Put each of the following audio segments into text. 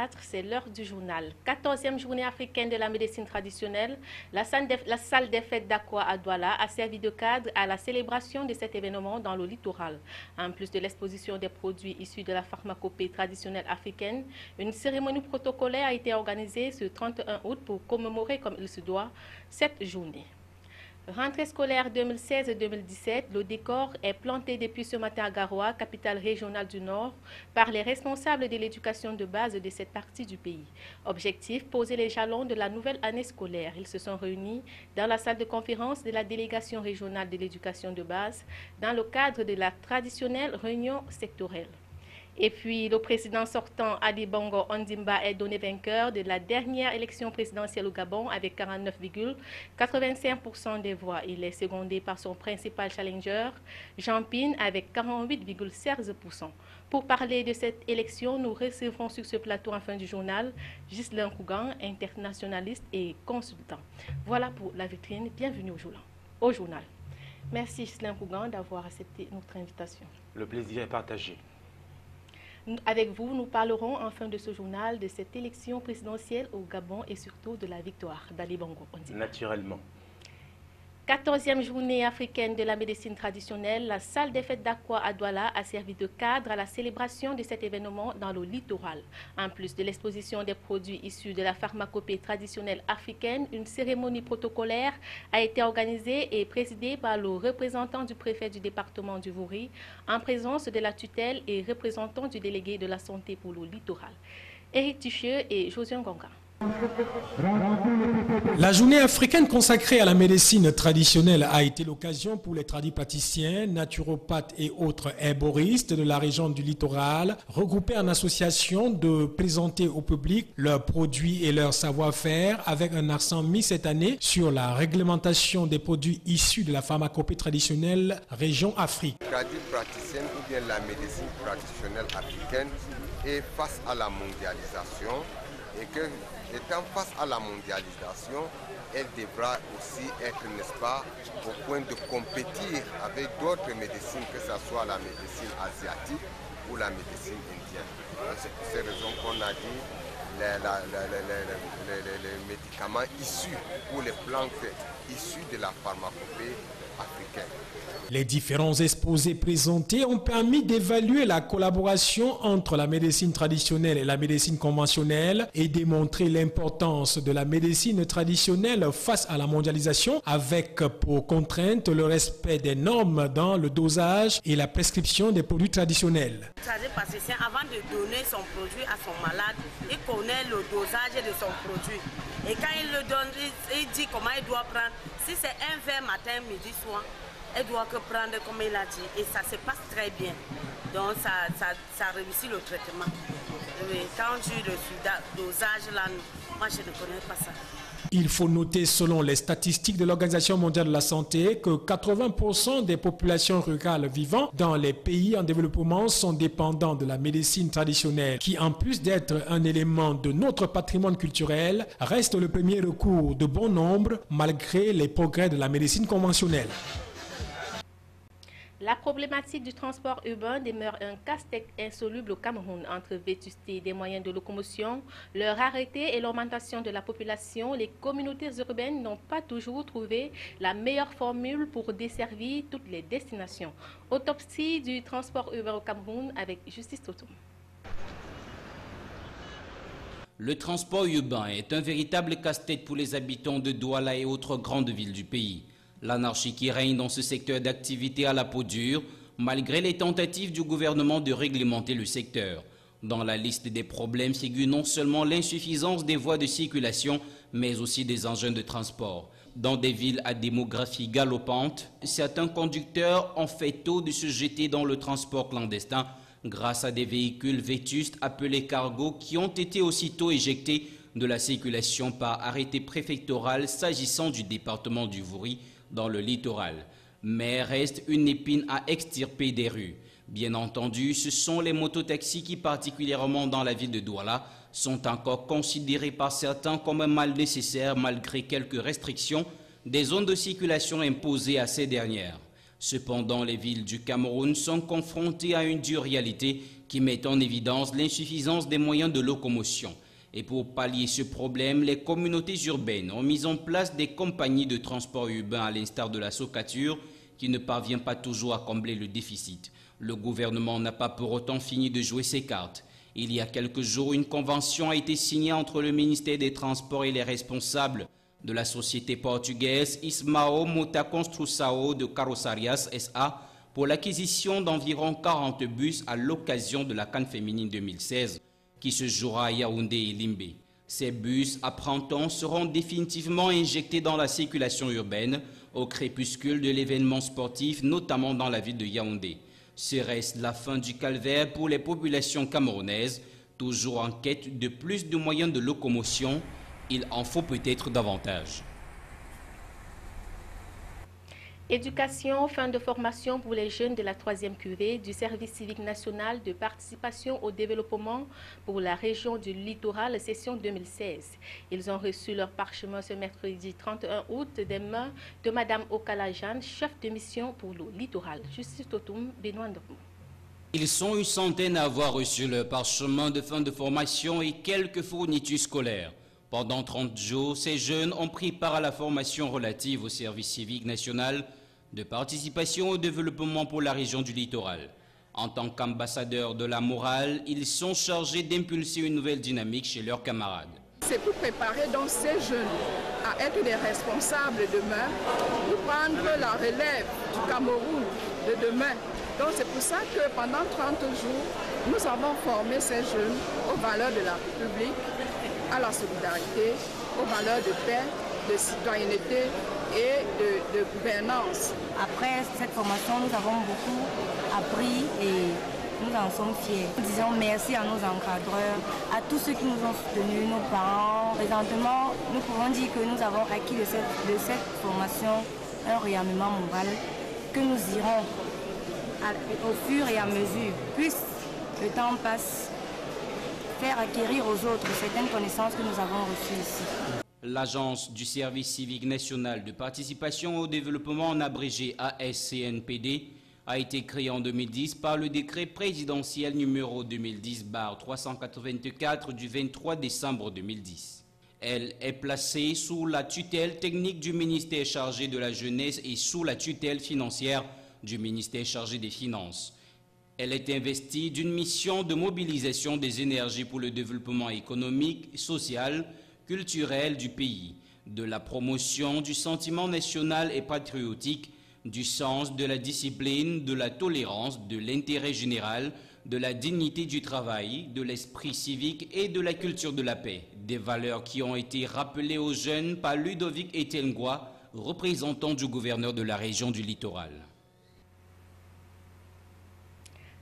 2024, c'est l'heure du journal. 14e journée africaine de la médecine traditionnelle, la salle des fêtes d'Aqua à Douala a servi de cadre à la célébration de cet événement dans le littoral. En plus de l'exposition des produits issus de la pharmacopée traditionnelle africaine, une cérémonie protocolaire a été organisée ce 31 août pour commémorer comme il se doit cette journée. Rentrée scolaire 2016-2017, le décor est planté depuis ce matin à Garoua, capitale régionale du Nord, par les responsables de l'éducation de base de cette partie du pays. Objectif, poser les jalons de la nouvelle année scolaire. Ils se sont réunis dans la salle de conférence de la délégation régionale de l'éducation de base dans le cadre de la traditionnelle réunion sectorielle. Et puis, le président sortant Ali Bongo Ondimba est donné vainqueur de la dernière élection présidentielle au Gabon avec 49,85% des voix. Il est secondé par son principal challenger, Jean Pine, avec 48,16%. Pour parler de cette élection, nous recevrons sur ce plateau en fin du journal Ghislain Kougan, internationaliste et consultant. Voilà pour la vitrine. Bienvenue au journal. Merci Ghislain Kougan d'avoir accepté notre invitation. Le plaisir est partagé. Avec vous, nous parlerons en fin de ce journal de cette élection présidentielle au Gabon et surtout de la victoire d'Ali Bongo Ondimba. Naturellement. 14e journée africaine de la médecine traditionnelle, la salle des fêtes d'Aqua à Douala a servi de cadre à la célébration de cet événement dans le littoral. En plus de l'exposition des produits issus de la pharmacopée traditionnelle africaine, une cérémonie protocolaire a été organisée et présidée par le représentant du préfet du département du Vouri, en présence de la tutelle et représentant du délégué de la santé pour le littoral. Éric Tichieu et Josué Ngonga. La journée africaine consacrée à la médecine traditionnelle a été l'occasion pour les tradipraticiens, naturopathes et autres herboristes de la région du littoral, regroupés en association, de présenter au public leurs produits et leur savoir-faire avec un accent mis cette année sur la réglementation des produits issus de la pharmacopée traditionnelle région Afrique. Tradipraticienne ou bien la médecine traditionnelle africaine est face à la mondialisation et que étant face à la mondialisation, elle devra aussi être, n'est-ce pas, au point de compétir avec d'autres médecines, que ce soit la médecine asiatique ou la médecine indienne. C'est pour ces raisons qu'on a dit les médicaments issus ou les plantes issues de la pharmacopée africaine. Les différents exposés présentés ont permis d'évaluer la collaboration entre la médecine traditionnelle et la médecine conventionnelle et démontrer l'importance de la médecine traditionnelle face à la mondialisation avec pour contrainte le respect des normes dans le dosage et la prescription des produits traditionnels. Avant de donner son produit à son malade, il connaît le dosage de son produit. Et quand il le donne, il dit comment il doit prendre. Si c'est un verre matin, midi, soir, elle doit que prendre comme il a dit et ça se passe très bien. Donc ça réussit le traitement. Mais quand je le dosage là, moi je ne connais pas ça. Il faut noter selon les statistiques de l'Organisation mondiale de la santé que 80% des populations rurales vivant dans les pays en développement sont dépendants de la médecine traditionnelle qui, en plus d'être un élément de notre patrimoine culturel, reste le premier recours de bon nombre malgré les progrès de la médecine conventionnelle. La problématique du transport urbain demeure un casse-tête insoluble au Cameroun. Entre vétusté des moyens de locomotion, leur rareté et l'augmentation de la population, les communautés urbaines n'ont pas toujours trouvé la meilleure formule pour desservir toutes les destinations. Autopsie du transport urbain au Cameroun avec Justice Totum. Le transport urbain est un véritable casse-tête pour les habitants de Douala et autres grandes villes du pays. L'anarchie qui règne dans ce secteur d'activité à la peau dure, malgré les tentatives du gouvernement de réglementer le secteur. Dans la liste des problèmes figure non seulement l'insuffisance des voies de circulation, mais aussi des engins de transport. Dans des villes à démographie galopante, certains conducteurs ont fait tôt de se jeter dans le transport clandestin grâce à des véhicules vétustes appelés cargos qui ont été aussitôt éjectés de la circulation par arrêté préfectoral s'agissant du département du Vouri dans le littoral. Mais reste une épine à extirper des rues. Bien entendu, ce sont les mototaxis qui, particulièrement dans la ville de Douala, sont encore considérés par certains comme un mal nécessaire malgré quelques restrictions des zones de circulation imposées à ces dernières. Cependant, les villes du Cameroun sont confrontées à une dure réalité qui met en évidence l'insuffisance des moyens de locomotion. Et pour pallier ce problème, les communautés urbaines ont mis en place des compagnies de transport urbain à l'instar de la Socatur qui ne parvient pas toujours à combler le déficit. Le gouvernement n'a pas pour autant fini de jouer ses cartes. Il y a quelques jours, une convention a été signée entre le ministère des Transports et les responsables de la société portugaise Ismao Mota Construção de Carroçarias SA pour l'acquisition d'environ 40 bus à l'occasion de la CAN féminine 2016 qui se jouera à Yaoundé et Limbé. Ces bus à printemps seront définitivement injectés dans la circulation urbaine au crépuscule de l'événement sportif, notamment dans la ville de Yaoundé. Serait-ce la fin du calvaire pour les populations camerounaises, toujours en quête de plus de moyens de locomotion? Il en faut peut-être davantage. Éducation, fin de formation pour les jeunes de la 3e cuvée du service civique national de participation au développement pour la région du littoral, session 2016. Ils ont reçu leur parchemin ce mercredi 31 août des mains de Mme Okala Jeanne, chef de mission pour le littoral. Justice Totoum, Benoît Ndormou. Ils sont une centaine à avoir reçu leur parchemin de fin de formation et quelques fournitures scolaires. Pendant 30 jours, ces jeunes ont pris part à la formation relative au service civique national de participation au développement pour la région du littoral. En tant qu'ambassadeurs de la morale, ils sont chargés d'impulser une nouvelle dynamique chez leurs camarades. C'est pour préparer donc ces jeunes à être des responsables demain, pour prendre la relève du Cameroun de demain. Donc c'est pour ça que pendant 30 jours, nous avons formé ces jeunes aux valeurs de la République, à la solidarité, aux valeurs de paix, de citoyenneté et de gouvernance. Après cette formation, nous avons beaucoup appris et nous en sommes fiers. Nous disons merci à nos encadreurs, à tous ceux qui nous ont soutenus, nos parents. Présentement, nous pouvons dire que nous avons acquis de cette formation un réarmement moral que nous irons au fur et à mesure, plus le temps passe, faire acquérir aux autres certaines connaissances que nous avons reçues ici. L'Agence du service civique national de participation au développement, en abrégé ASCNPD, a été créée en 2010 par le décret présidentiel numéro 2010-384 du 23 décembre 2010. Elle est placée sous la tutelle technique du ministère chargé de la jeunesse et sous la tutelle financière du ministère chargé des Finances. Elle est investie d'une mission de mobilisation des énergies pour le développement économique, social, culturel du pays, de la promotion du sentiment national et patriotique, du sens de la discipline, de la tolérance, de l'intérêt général, de la dignité du travail, de l'esprit civique et de la culture de la paix. Des valeurs qui ont été rappelées aux jeunes par Ludovic Etelngwa, représentant du gouverneur de la région du littoral.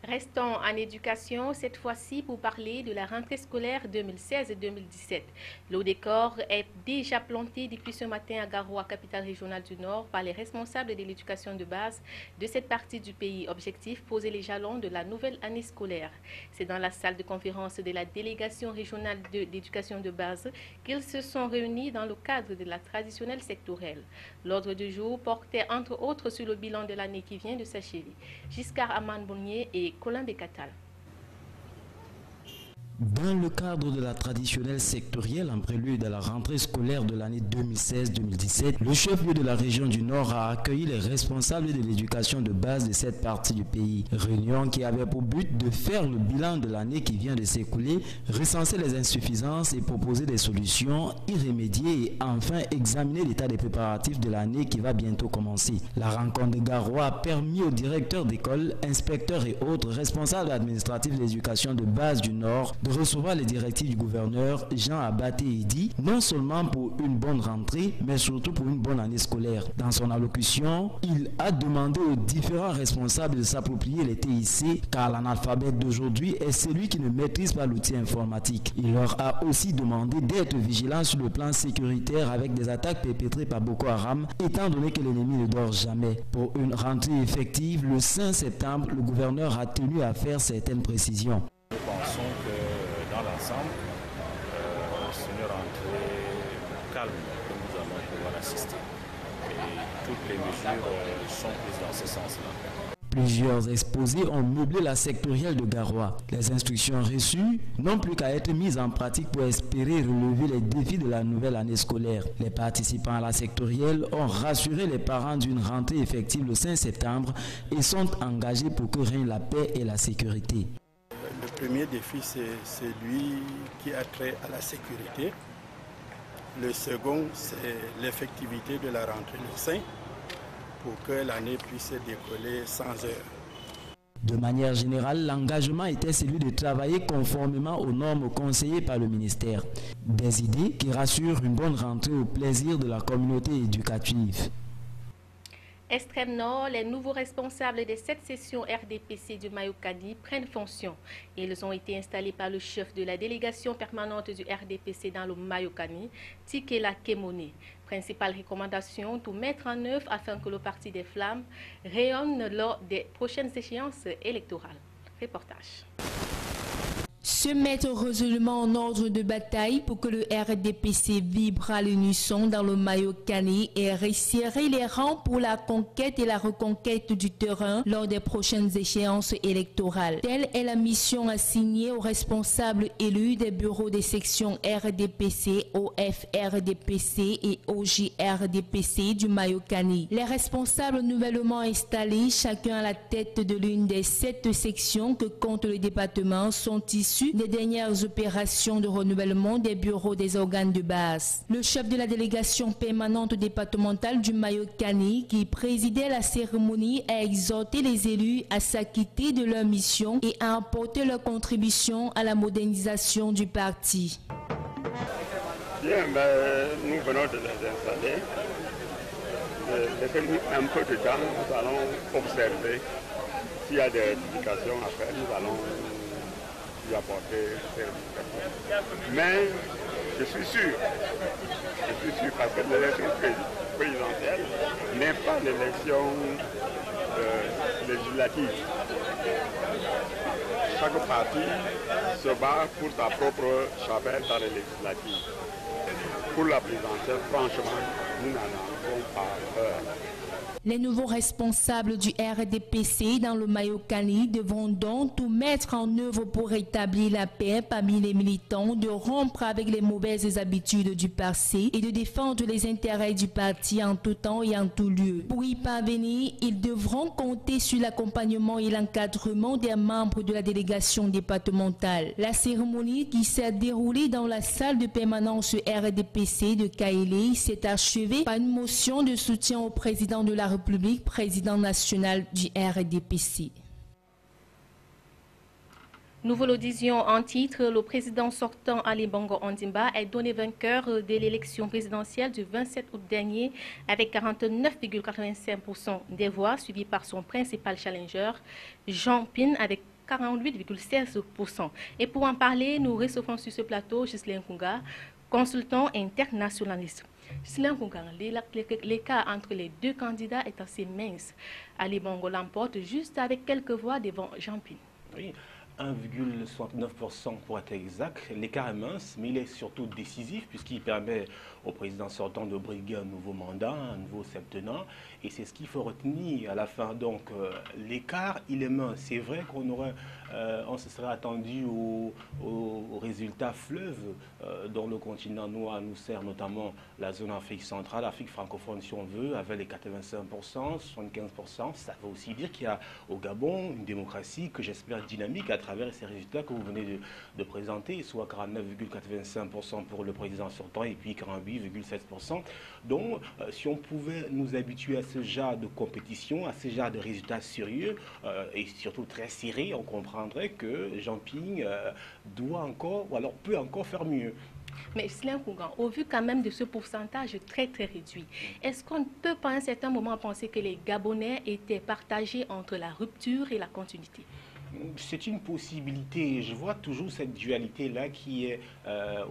Restons en éducation, cette fois-ci pour parler de la rentrée scolaire 2016-2017. Le décor est déjà planté depuis ce matin à Garoua, capitale régionale du Nord, par les responsables de l'éducation de base de cette partie du pays. Objectif, poser les jalons de la nouvelle année scolaire. C'est dans la salle de conférence de la délégation régionale d'éducation de base qu'ils se sont réunis dans le cadre de la traditionnelle sectorielle. L'ordre du jour portait entre autres sur le bilan de l'année qui vient de s'achever. Giscard Aman Bounier et Colin Bécatal. Dans le cadre de la traditionnelle sectorielle en prélude à la rentrée scolaire de l'année 2016-2017, le chef-lieu de la région du Nord a accueilli les responsables de l'éducation de base de cette partie du pays. Réunion qui avait pour but de faire le bilan de l'année qui vient de s'écouler, recenser les insuffisances et proposer des solutions, y remédier et enfin examiner l'état des préparatifs de l'année qui va bientôt commencer. La rencontre de Garoua a permis aux directeurs d'école, inspecteurs et autres responsables administratifs de l'éducation de base du Nord de recevoir les directives du gouverneur Jean Abaté Idi, non seulement pour une bonne rentrée, mais surtout pour une bonne année scolaire. Dans son allocution, il a demandé aux différents responsables de s'approprier les TIC, car l'analphabète d'aujourd'hui est celui qui ne maîtrise pas l'outil informatique. Il leur a aussi demandé d'être vigilants sur le plan sécuritaire avec des attaques perpétrées par Boko Haram, étant donné que l'ennemi ne dort jamais. Pour une rentrée effective, le 5 septembre, le gouverneur a tenu à faire certaines précisions. Nous pensons que dans l'ensemble, c'est une rentrée calme que nous allons pouvoir assister. toutes les mesures sont prises dans ce sens-là. Plusieurs exposés ont meublé la sectorielle de Garoua. Les instructions reçues n'ont plus qu'à être mises en pratique pour espérer relever les défis de la nouvelle année scolaire. Les participants à la sectorielle ont rassuré les parents d'une rentrée effective le 5 septembre et sont engagés pour que règne la paix et la sécurité. Le premier défi, c'est celui qui a trait à la sécurité. Le second, c'est l'effectivité de la rentrée le 5 pour que l'année puisse décoller sans heure. De manière générale, l'engagement était celui de travailler conformément aux normes conseillées par le ministère. Des idées qui rassurent une bonne rentrée au plaisir de la communauté éducative. Extrême Nord, les nouveaux responsables des 7 sessions RDPC du Mayokani prennent fonction. Ils ont été installés par le chef de la délégation permanente du RDPC dans le Mayokani, Tikela Kemone. Principale recommandation, tout mettre en œuvre afin que le Parti des Flammes rayonne lors des prochaines échéances électorales. Reportage. Se mettre résolument en ordre de bataille pour que le RDPC vibre à l'unisson dans le Mayokani et resserrer les rangs pour la conquête et la reconquête du terrain lors des prochaines échéances électorales. Telle est la mission assignée aux responsables élus des bureaux des sections RDPC, OFRDPC et OJRDPC du Mayokani. Les responsables nouvellement installés, chacun à la tête de l'une des 7 sections que compte le département, sont issus des dernières opérations de renouvellement des bureaux des organes de base. Le chef de la délégation permanente départementale du Mayokani, qui présidait la cérémonie, a exhorté les élus à s'acquitter de leur mission et à apporter leur contribution à la modernisation du parti. Bien, nous venons de les installer. Laissez-nous un peu de temps, nous allons observer s'il y a des modifications à faire, nous allons y apporter. Mais je suis sûr parce que l'élection présidentielle n'est pas l'élection législative. Chaque parti se bat pour sa propre chapelle dans les législatives. Pour la présidentielle, franchement, nous n'en avons pas peur. Les nouveaux responsables du RDPC dans le Mayokani devront donc tout mettre en œuvre pour rétablir la paix parmi les militants, de rompre avec les mauvaises habitudes du passé et de défendre les intérêts du parti en tout temps et en tout lieu. Pour y parvenir, ils devront compter sur l'accompagnement et l'encadrement des membres de la délégation départementale. La cérémonie qui s'est déroulée dans la salle de permanence RDPC de Kaélé s'est achevée par une motion de soutien au président de la République, président national du RDPC. Nouvelle audition en titre, le président sortant Ali Bongo Ondimba est donné vainqueur de l'élection présidentielle du 27 août dernier avec 49,85% des voix, suivi par son principal challenger, Jean Pin, avec 48,16%. Et pour en parler, nous recevons sur ce plateau Ghislain Kounga, consultant internationaliste. Ghislain Kounga, l'écart entre les deux candidats est assez mince. Ali Bongo l'emporte juste avec quelques voix devant Jean Pin. Oui. 1,69% pour être exact. L'écart est mince, mais il est surtout décisif puisqu'il permet au président sortant de briguer un nouveau mandat, un nouveau septennat. Et c'est ce qu'il faut retenir à la fin. Donc l'écart, il est mince. C'est vrai on se serait attendu au résultat fleuve dont le continent noir nous sert, notamment la zone Afrique centrale, Afrique francophone si on veut, avec les 85%, 75%. Ça veut aussi dire qu'il y a au Gabon une démocratie que j'espère dynamique à travers ces résultats que vous venez de présenter, soit 49,85% pour le président sortant et puis 48,7%. Donc, si on pouvait nous habituer à ce genre de compétition, à ce genre de résultats sérieux et surtout très serrés, on comprendrait que Jean Ping doit encore, ou alors peut encore faire mieux. Mais Ghislain Kounga, au vu quand même de ce pourcentage très réduit, est-ce qu'on peut pas à un certain moment penser que les Gabonais étaient partagés entre la rupture et la continuité? C'est une possibilité. Je vois toujours cette dualité-là qui est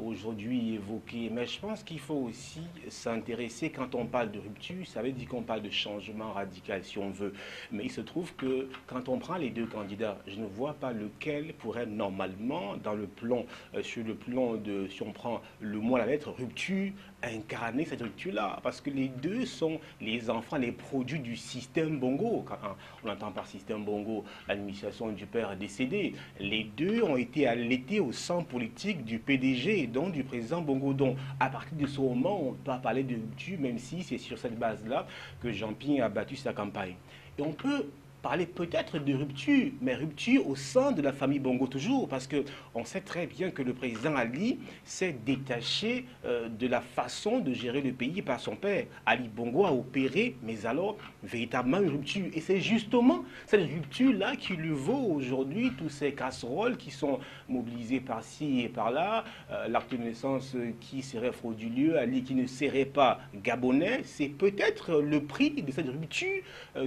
aujourd'hui évoquée. Mais je pense qu'il faut aussi s'intéresser, quand on parle de rupture, ça veut dire qu'on parle de changement radical, si on veut. Mais il se trouve que quand on prend les deux candidats, je ne vois pas lequel pourrait normalement, dans le plan, sur le plan de, si on prend le mot à la lettre, rupture, incarner cette rupture-là. Parce que les deux sont les enfants, les produits du système Bongo. Quand on entend par système Bongo l'administration du père décédé. Les deux ont été allaités au sang politique du PDG et donc du président Bongo. Donc, à partir de ce moment, on peut parler de rupture, même si c'est sur cette base-là que Jean-Ping a battu sa campagne. Et on peut parler peut-être de rupture, mais rupture au sein de la famille Bongo toujours, parce qu'on sait très bien que le président Ali s'est détaché de la façon de gérer le pays par son père. Ali Bongo a opéré, mais alors véritablement une rupture. Et c'est justement cette rupture-là qui lui vaut aujourd'hui tous ces casseroles qui sont mobilisées par-ci et par-là, l'acte de naissance qui serait frauduleux, Ali qui ne serait pas gabonais. C'est peut-être le prix de cette rupture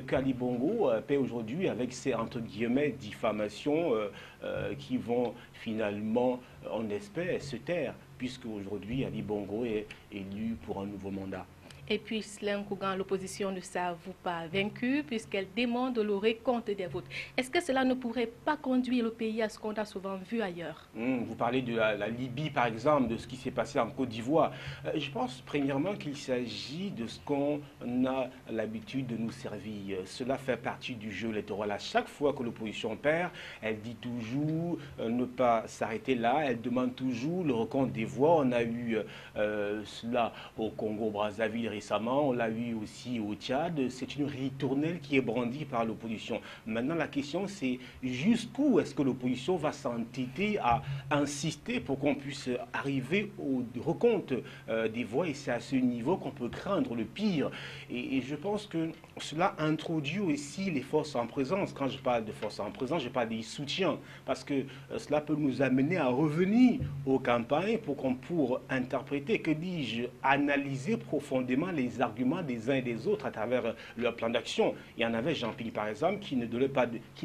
qu'Ali Bongo paie aujourd'hui avec ces, entre guillemets, diffamations qui vont finalement, on espère, se taire, puisque aujourd'hui Ali Bongo est élu pour un nouveau mandat. Et puis, Céline Kougan, l'opposition ne s'avoue pas vaincue puisqu'elle demande le recompte des votes. Est-ce que cela ne pourrait pas conduire le pays à ce qu'on a souvent vu ailleurs? Vous parlez de la Libye, par exemple, de ce qui s'est passé en Côte d'Ivoire. Je pense, premièrement, qu'il s'agit de ce qu'on a l'habitude de nous servir. Cela fait partie du jeu électoral. À chaque fois que l'opposition perd, elle dit toujours ne pas s'arrêter là. Elle demande toujours le recompte des voix. On a eu cela au Congo-Brazzaville récemment, on l'a eu aussi au Tchad. C'est une ritournelle qui est brandie par l'opposition. Maintenant, la question, c'est jusqu'où est-ce que l'opposition va s'entêter à insister pour qu'on puisse arriver au recompte des voix, et c'est à ce niveau qu'on peut craindre le pire. Et je pense que cela introduit aussi les forces en présence. Quand je parle de forces en présence, je parle des soutiens, parce que cela peut nous amener à revenir aux campagnes pour interpréter, que dis-je, analyser profondément les arguments des uns et des autres à travers leur plan d'action. Il y en avait Jean-Ping, par exemple, qui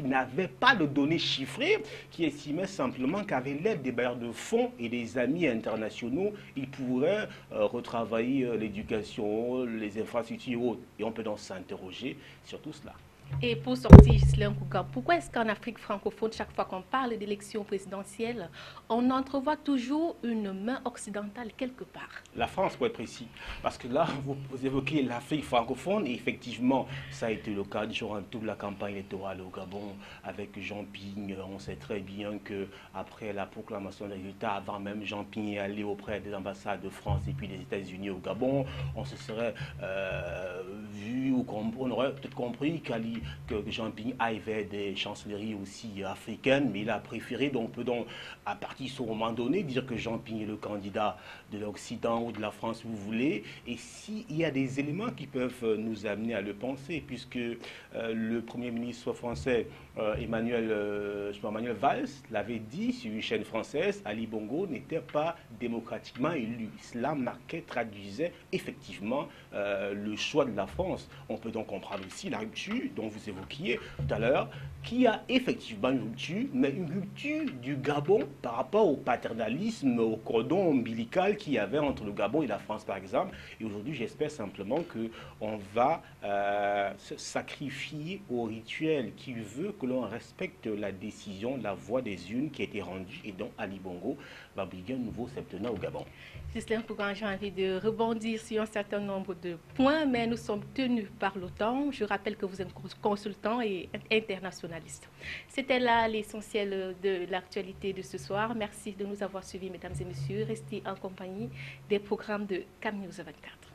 n'avait pas de données chiffrées, qui estimait simplement qu'avec l'aide des bailleurs de fonds et des amis internationaux, il pourrait retravailler l'éducation, les infrastructures et autres. Et on peut donc s'interroger sur tout cela. Et pour sortir, Céline Kougan, pourquoi est-ce qu'en Afrique francophone, chaque fois qu'on parle d'élections présidentielles, on entrevoit toujours une main occidentale quelque part? La France, pour être précis. Parce que là, vous évoquez l'Afrique francophone, et effectivement, ça a été le cas durant toute la campagne électorale au Gabon avec Jean-Ping. On sait très bien qu'après la proclamation des résultats, avant même Jean-Ping est allé auprès des ambassades de France et puis des États-Unis au Gabon, on se serait vu, ou on aurait peut-être compris que Jean-Ping aille vers des chancelleries aussi africaines, mais il a préféré, donc on peut donc à partir de ce moment donné dire que Jean-Ping est le candidat de l'Occident ou de la France, si vous voulez, et s'il y a des éléments qui peuvent nous amener à le penser, puisque le Premier ministre français Emmanuel Valls l'avait dit sur une chaîne française, Ali Bongo n'était pas démocratiquement élu. Cela traduisait effectivement le choix de la France. On peut donc comprendre aussi la rupture dont vous évoquiez tout à l'heure, qui a effectivement une rupture, mais une rupture du Gabon par rapport au paternalisme, au cordon ombilical qu'il y avait entre le Gabon et la France, par exemple. Et aujourd'hui, j'espère simplement qu'on va se sacrifier au rituel qui veut que l'on respecte la décision, la voix des urnes qui a été rendue, et donc Ali Bongo va briguer un nouveau septennat au Gabon. Céline Kougan, j'ai envie de rebondir sur un certain nombre de points, mais nous sommes tenus par le temps. Je rappelle que vous êtes consultant et internationaliste. C'était là l'essentiel de l'actualité de ce soir. Merci de nous avoir suivis, mesdames et messieurs. Restez en compagnie des programmes de CAM News 24.